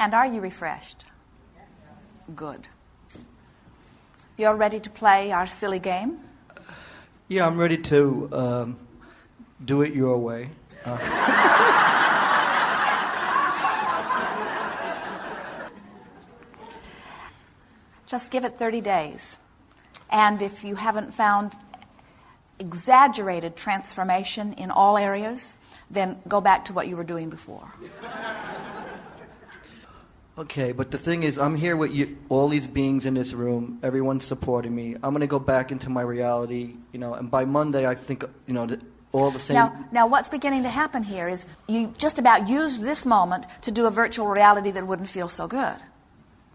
And are you refreshed? Good. You're ready to play our silly game? Yeah, I'm ready to do it your way. Just give it 30 days. And if you haven't found exaggerated transformation in all areas, then go back to what you were doing before. Okay, but the thing is, I'm here with you, all these beings in this room. Everyone's supporting me. I'm going to go back into my reality, and by Monday, I think, all the same. Now, what's beginning to happen here is you just about used this moment to do a virtual reality that wouldn't feel so good.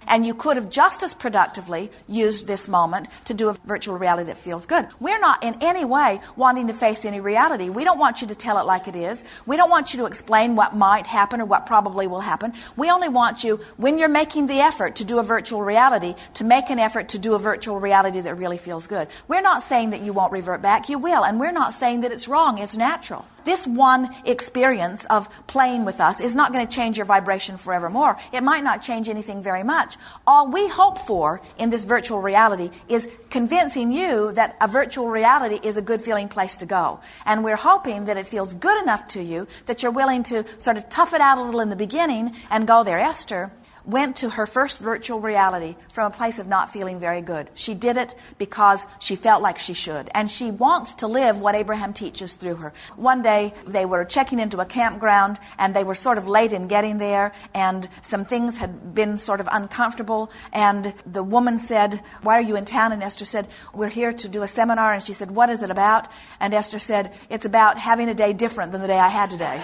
And you could have just as productively used this moment to do a virtual reality that feels good. We're not in any way wanting to face any reality. We don't want you to tell it like it is. We don't want you to explain what might happen or what probably will happen. We only want you, when you're making the effort to do a virtual reality, to make an effort to do a virtual reality that really feels good. We're not saying that you won't revert back. You will. And we're not saying that it's wrong. It's natural. This one experience of playing with us is not going to change your vibration forevermore. It might not change anything very much. All we hope for in this virtual reality is convincing you that a virtual reality is a good feeling place to go. And we're hoping that it feels good enough to you that you're willing to sort of tough it out a little in the beginning and go there. Esther went to her first virtual reality from a place of not feeling very good. She did it because she felt like she should. And she wants to live what Abraham teaches through her. One day, they were checking into a campground, and they were sort of late in getting there, and some things had been sort of uncomfortable. And the woman said, "Why are you in town?" And Esther said, "We're here to do a seminar." And she said, "What is it about?" And Esther said, "It's about having a day different than the day I had today."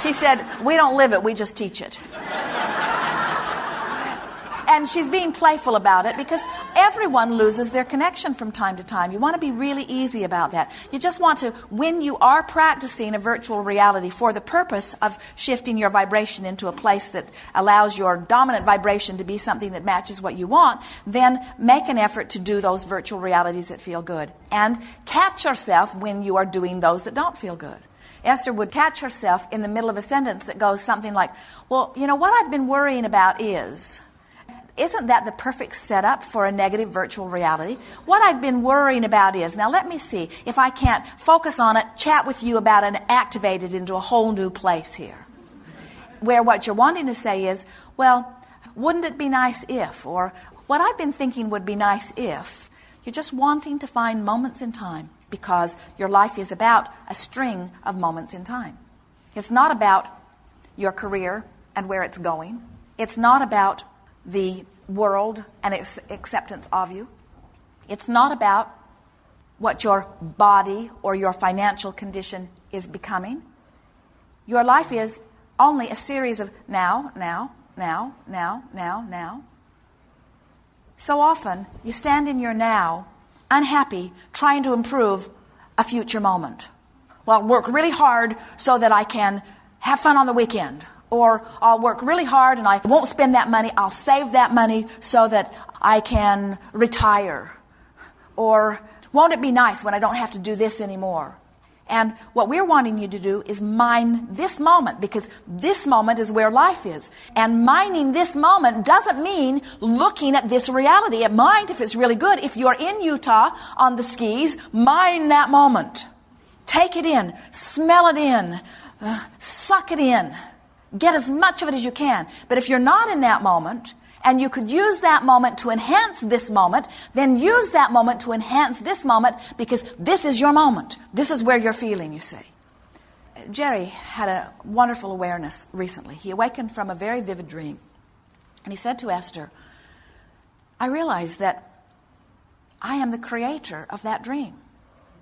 She said, "We don't live it, we just teach it." And she's being playful about it because everyone loses their connection from time to time. You want to be really easy about that. You just want to, when you are practicing a virtual reality for the purpose of shifting your vibration into a place that allows your dominant vibration to be something that matches what you want, then make an effort to do those virtual realities that feel good. And catch yourself when you are doing those that don't feel good. Esther would catch herself in the middle of a sentence that goes something like, "Well, what I've been worrying about is..." Isn't that the perfect setup for a negative virtual reality? What I've been worrying about is, now let me see if I can't focus on it, chat with you about it, and activate it into a whole new place here. Where what you're wanting to say is, well, wouldn't it be nice if, or what I've been thinking would be nice if. You're just wanting to find moments in time because your life is about a string of moments in time. It's not about your career and where it's going. It's not about the world and its acceptance of you. It's not about what your body or your financial condition is becoming. Your life is only a series of now. So often, you stand in your now, unhappy, trying to improve a future moment. Well, I'll work really hard so that I can have fun on the weekend. Or I'll work really hard and I won't spend that money. I'll save that money so that I can retire. Or won't it be nice when I don't have to do this anymore? And what we're wanting you to do is mine this moment, because this moment is where life is. And mining this moment doesn't mean looking at this reality. It might if it's really good. If you're in Utah on the skis, mine that moment. Take it in. Smell it in. Suck it in. Get as much of it as you can. But if you're not in that moment, and you could use that moment to enhance this moment, then use that moment to enhance this moment, because this is your moment. This is where you're feeling, you see. Jerry had a wonderful awareness recently. He awakened from a very vivid dream. And he said to Esther, "I realize that I am the creator of that dream.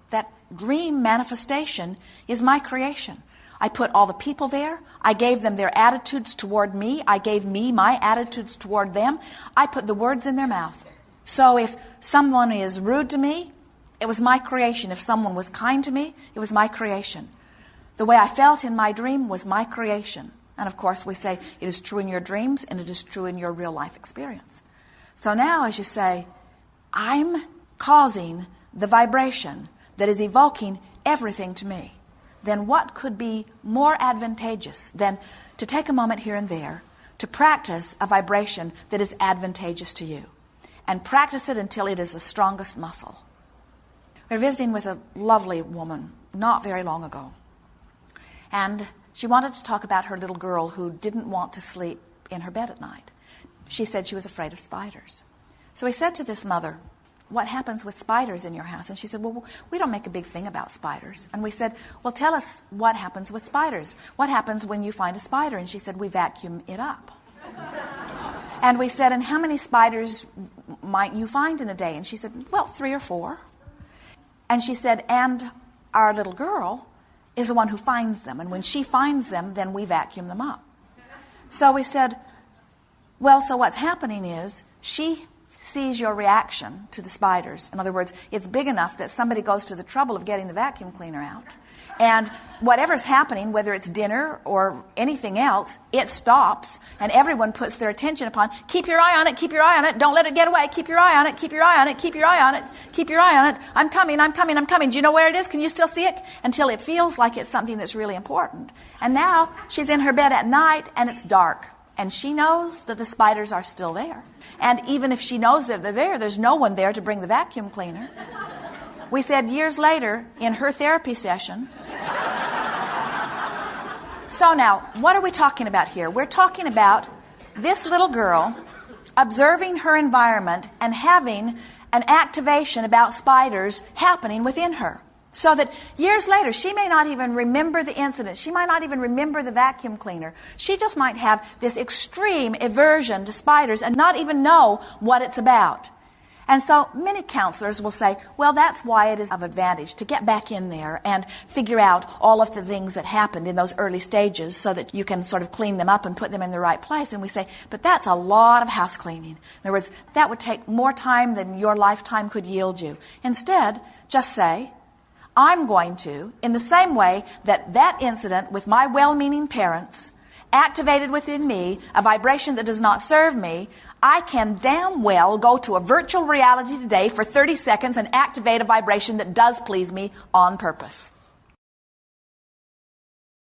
That dream manifestation is my creation. I put all the people there. I gave them their attitudes toward me. I gave me my attitudes toward them. I put the words in their mouth. So if someone is rude to me, it was my creation. If someone was kind to me, it was my creation. The way I felt in my dream was my creation." And of course we say it is true in your dreams and it is true in your real life experience. So now as you say, I'm causing the vibration that is evoking everything to me, then what could be more advantageous than to take a moment here and there to practice a vibration that is advantageous to you. And practice it until it is the strongest muscle. We were visiting with a lovely woman not very long ago. And she wanted to talk about her little girl who didn't want to sleep in her bed at night. She said she was afraid of spiders. So we said to this mother, what happens with spiders in your house? And she said, well, we don't make a big thing about spiders. And we said, well, tell us what happens with spiders. What happens when you find a spider? And she said, we vacuum it up. And we said, and how many spiders might you find in a day? And she said, well, 3 or 4. And she said, and our little girl is the one who finds them. And when she finds them, then we vacuum them up. So we said, well, so what's happening is she sees your reaction to the spiders. In other words, it's big enough that somebody goes to the trouble of getting the vacuum cleaner out. And whatever's happening, whether it's dinner or anything else, it stops, and everyone puts their attention upon, keep your eye on it, keep your eye on it, don't let it get away, keep your eye on it, keep your eye on it, keep your eye on it, keep your eye on it, I'm coming, I'm coming, I'm coming. Do you know where it is? Can you still see it? Until it feels like it's something that's really important. And now she's in her bed at night, and it's dark. And she knows that the spiders are still there. And even if she knows that they're there, there's no one there to bring the vacuum cleaner. We said years later, in her therapy session. So now, what are we talking about here? We're talking about this little girl observing her environment and having an activation about spiders happening within her. So that years later, she may not even remember the incident. She might not even remember the vacuum cleaner. She just might have this extreme aversion to spiders and not even know what it's about. And so many counselors will say, well, that's why it is of advantage to get back in there and figure out all of the things that happened in those early stages so that you can sort of clean them up and put them in the right place. And we say, but that's a lot of house cleaning. In other words, that would take more time than your lifetime could yield you. Instead, just say, I'm going to, in the same way that that incident with my well-meaning parents activated within me a vibration that does not serve me, I can damn well go to a virtual reality today for 30 seconds and activate a vibration that does please me on purpose.